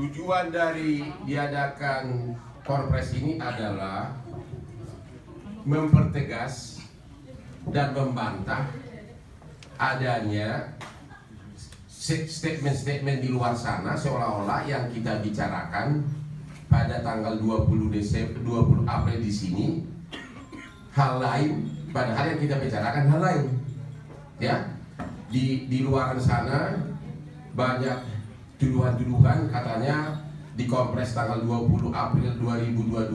Tujuan dari diadakan Korpres ini adalah mempertegas dan membantah adanya statement-statement di luar sana seolah-olah yang kita bicarakan pada tanggal 20 April di sini hal lain, padahal yang kita bicarakan hal lain. Ya, di luar sana banyak tuduhan-tuduhan katanya di Kompres tanggal 20 April 2022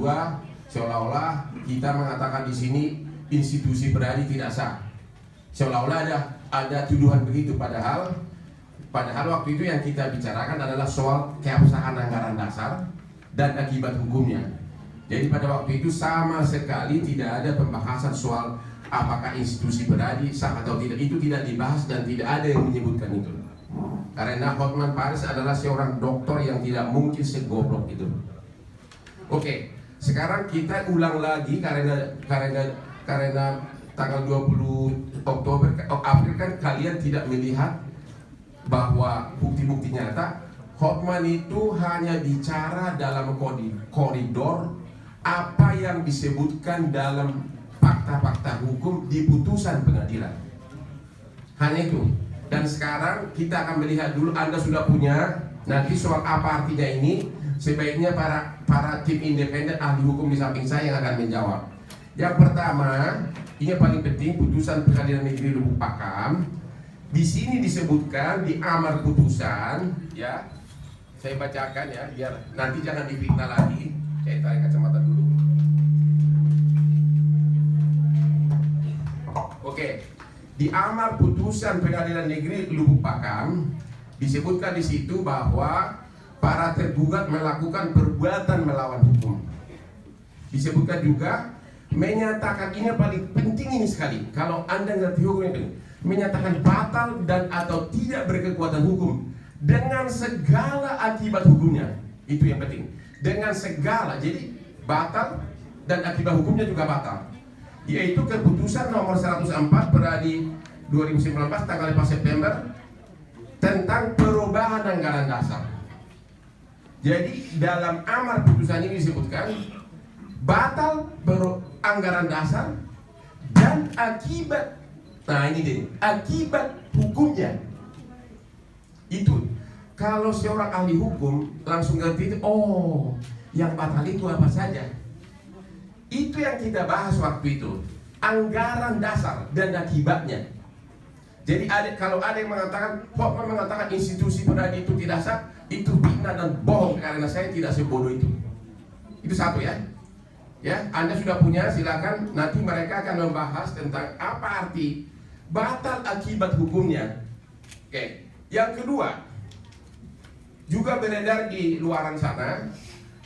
seolah-olah kita mengatakan di sini institusi Peradi tidak sah. Seolah-olah ada tuduhan begitu, padahal waktu itu yang kita bicarakan adalah soal keabsahan anggaran dasar dan akibat hukumnya. Jadi pada waktu itu sama sekali tidak ada pembahasan soal apakah institusi Peradi sah atau tidak. Itu tidak dibahas dan tidak ada yang menyebutkan itu. Karena Hotman Paris adalah seorang dokter yang tidak mungkin segoblok itu. Oke, sekarang kita ulang lagi karena tanggal 20 April kan kalian tidak melihat bahwa bukti-bukti nyata. Hotman itu hanya bicara dalam koridor apa yang disebutkan dalam fakta-fakta hukum di putusan pengadilan. Hanya itu. Dan sekarang kita akan melihat dulu, Anda sudah punya nanti soal apa artinya ini. Sebaiknya para tim independen ahli hukum di samping saya yang akan menjawab. Yang pertama, ini yang paling penting, putusan Pengadilan Negeri Lubuk Pakam. Di sini disebutkan di amar putusan, ya. Saya bacakan ya, biar nanti jangan difitnah lagi. Saya tarik kacamata dulu. Oke. Di amar putusan Pengadilan Negeri Lubuk Pakam disebutkan di situ bahwa para tergugat melakukan perbuatan melawan hukum. Disebutkan juga menyatakan, ini yang paling penting ini sekali. Kalau Anda ngerti hukum ini, menyatakan batal dan atau tidak berkekuatan hukum dengan segala akibat hukumnya. Itu yang penting. Dengan segala, jadi batal dan akibat hukumnya juga batal. Yaitu keputusan nomor 104 Peradi 2019 tanggal 5 September tentang perubahan anggaran dasar. Jadi dalam amar putusan ini disebutkan batal anggaran dasar dan akibat, nah ini deh, akibat hukumnya. Itu kalau seorang ahli hukum langsung ngerti itu, oh yang batal itu apa saja. Itu yang kita bahas waktu itu, anggaran dasar dan akibatnya. Jadi kalau ada yang mengatakan, Hotman mengatakan institusi Peradi itu tidak sah, itu fitnah dan bohong, karena saya tidak sebodoh itu. Itu satu ya. Ya, Anda sudah punya, silakan nanti mereka akan membahas tentang apa arti batal akibat hukumnya. Oke. Yang kedua, juga beredar di luaran sana.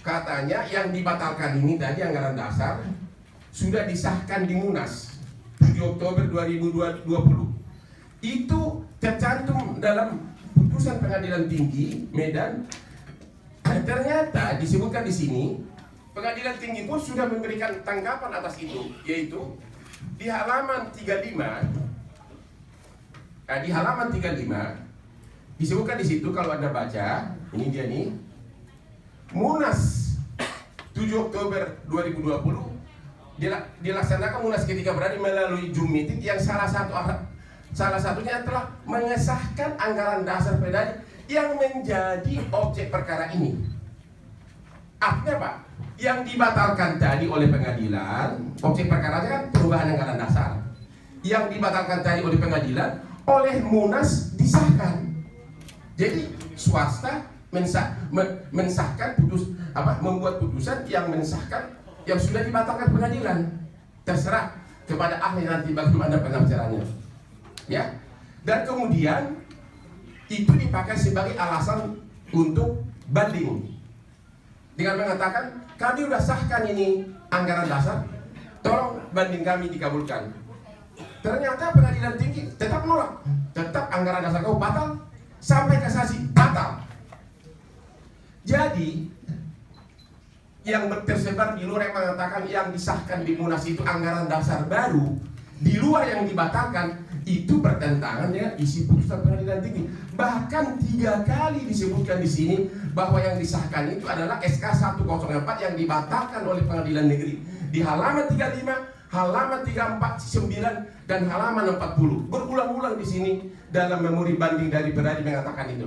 Katanya yang dibatalkan ini tadi anggaran dasar sudah disahkan di Munas 7 Oktober 2020. Itu tercantum dalam putusan Pengadilan Tinggi Medan. Ternyata disebutkan di sini Pengadilan Tinggi pun sudah memberikan tanggapan atas itu, yaitu di halaman 35. Nah, di halaman 35 disebutkan di situ, kalau Anda baca, ini dia nih. Munas 7 Oktober 2020 dilaksanakan Munas ketika berada melalui Zoom meeting yang salah satunya telah mengesahkan anggaran dasar Peradi yang menjadi objek perkara ini. Artinya apa? Yang dibatalkan tadi oleh pengadilan, objek perkaranya kan perubahan anggaran dasar. Yang dibatalkan tadi oleh pengadilan, oleh Munas disahkan. Jadi swasta mensahkan membuat putusan yang mensahkan yang sudah dibatalkan pengadilan. Terserah kepada ahli nanti bagaimana penafsirannya. Ya. Dan kemudian itu dipakai sebagai alasan untuk banding. Dengan mengatakan, kami sudah sahkan ini anggaran dasar, tolong banding kami dikabulkan. Ternyata Pengadilan Tinggi tetap menolak. Tetap anggaran dasar kau batal, sampai kasasi batal. Jadi yang tersebar di luar yang mengatakan yang disahkan di Munas itu anggaran dasar baru, di luar yang dibatalkan itu bertentangan dengan isi putusan pengadilan tinggi. Bahkan 3 kali disebutkan di sini bahwa yang disahkan itu adalah SK 104 yang dibatalkan oleh pengadilan negeri di halaman 35, halaman 349 dan halaman 40. Berulang-ulang di sini dalam memori banding dari Peradi mengatakan itu.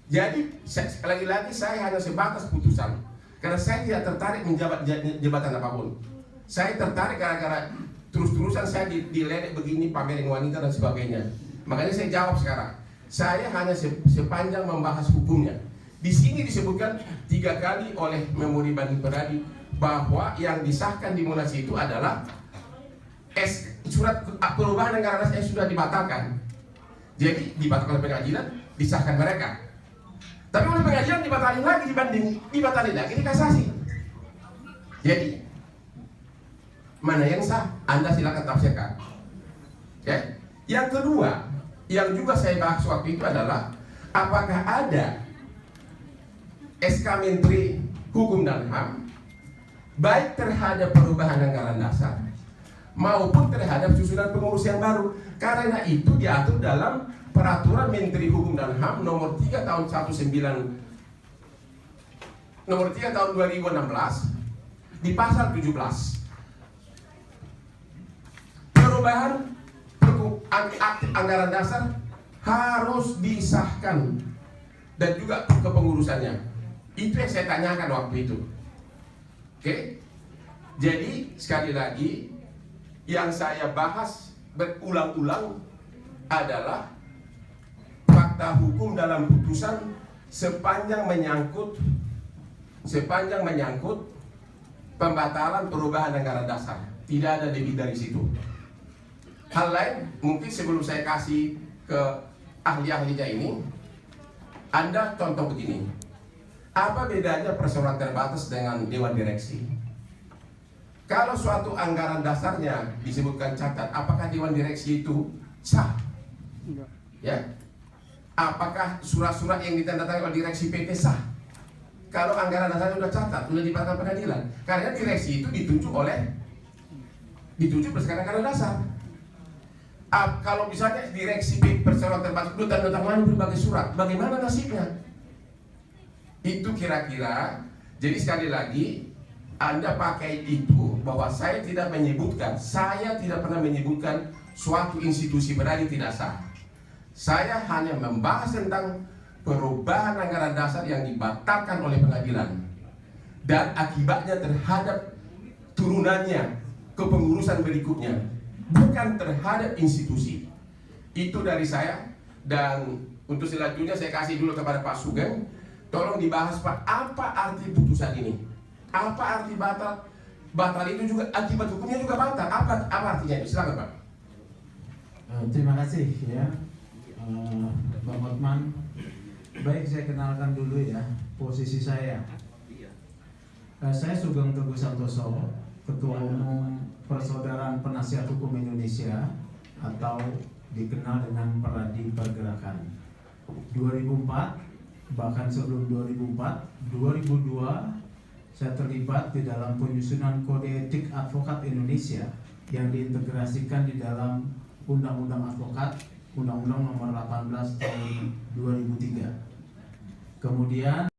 Jadi lagi-lagi saya hanya sebatas putusan karena saya tidak tertarik menjabat jabatan apapun. Saya tertarik gara-gara terus-terusan saya diledek begini, pamerin wanita dan sebagainya. Makanya saya jawab sekarang. Saya hanya sepanjang membahas hukumnya. Di sini disebutkan 3 kali oleh memori banding Peradi bahwa yang disahkan di Munas itu adalah surat perubahan anggaran dasar yang sudah dibatalkan. Jadi dibatalkan oleh pengadilan, disahkan mereka. Tapi oleh pengadilan dibatalin lagi dibanding, dibatalin lagi di kasasi. Jadi mana yang sah? Anda silakan tafsirkan. Ya. Yang kedua, yang juga saya bahas waktu itu adalah apakah ada SK Menteri Hukum dan HAM baik terhadap perubahan anggaran dasar maupun terhadap susunan pengurus yang baru. Karena itu diatur dalam Peraturan Menteri Hukum dan HAM nomor 3 tahun 2016 di pasal 17. Perubahan anggaran dasar harus disahkan dan juga kepengurusannya. Itu yang saya tanyakan waktu itu. Oke? Jadi sekali lagi yang saya bahas berulang-ulang adalah fakta hukum dalam putusan sepanjang menyangkut pembatalan perubahan anggaran dasar. Tidak ada lebih dari situ. Hal lain, mungkin sebelum saya kasih ke ahli-ahlinya ini, Anda contoh begini. Apa bedanya perseroan terbatas dengan dewan direksi? Kalau suatu anggaran dasarnya disebutkan cacat, apakah dewan direksi itu sah? Ya. Apakah surat-surat yang ditandatangani oleh direksi PT sah? Kalau anggaran dasarnya sudah cacat, sudah dibatalkan pengadilan. Karena direksi itu ditunjuk berdasarkan anggaran dasar. Kalau misalnya direksi perseroan terbatas itu tanda tangan berbagai surat, bagaimana nasibnya? Itu kira-kira. Jadi sekali lagi Anda pakai itu bahwa saya tidak pernah menyebutkan suatu institusi berada tidak sah. Saya hanya membahas tentang perubahan anggaran dasar yang dibatalkan oleh pengadilan dan akibatnya terhadap turunannya kepengurusan berikutnya, bukan terhadap institusi. Itu dari saya. Dan untuk selanjutnya saya kasih dulu kepada Pak Sugeng. Tolong dibahas Pak, apa arti putusan ini? Apa arti batal? Batal itu juga akibat hukumnya juga batal. Apa artinya itu? Silakan Pak. Terima kasih ya Bang Hotman. Baik, saya kenalkan dulu ya posisi saya. Saya Sugeng Teguh Santoso, Ketua Umum Persaudaraan Penasihat Hukum Indonesia atau dikenal dengan Peradi Pergerakan. 2004, bahkan sebelum 2004, 2002 saya terlibat di dalam penyusunan Kode Etik Advokat Indonesia yang diintegrasikan di dalam Undang-Undang Advokat, Undang-Undang Nomor 18 Tahun 2003. Kemudian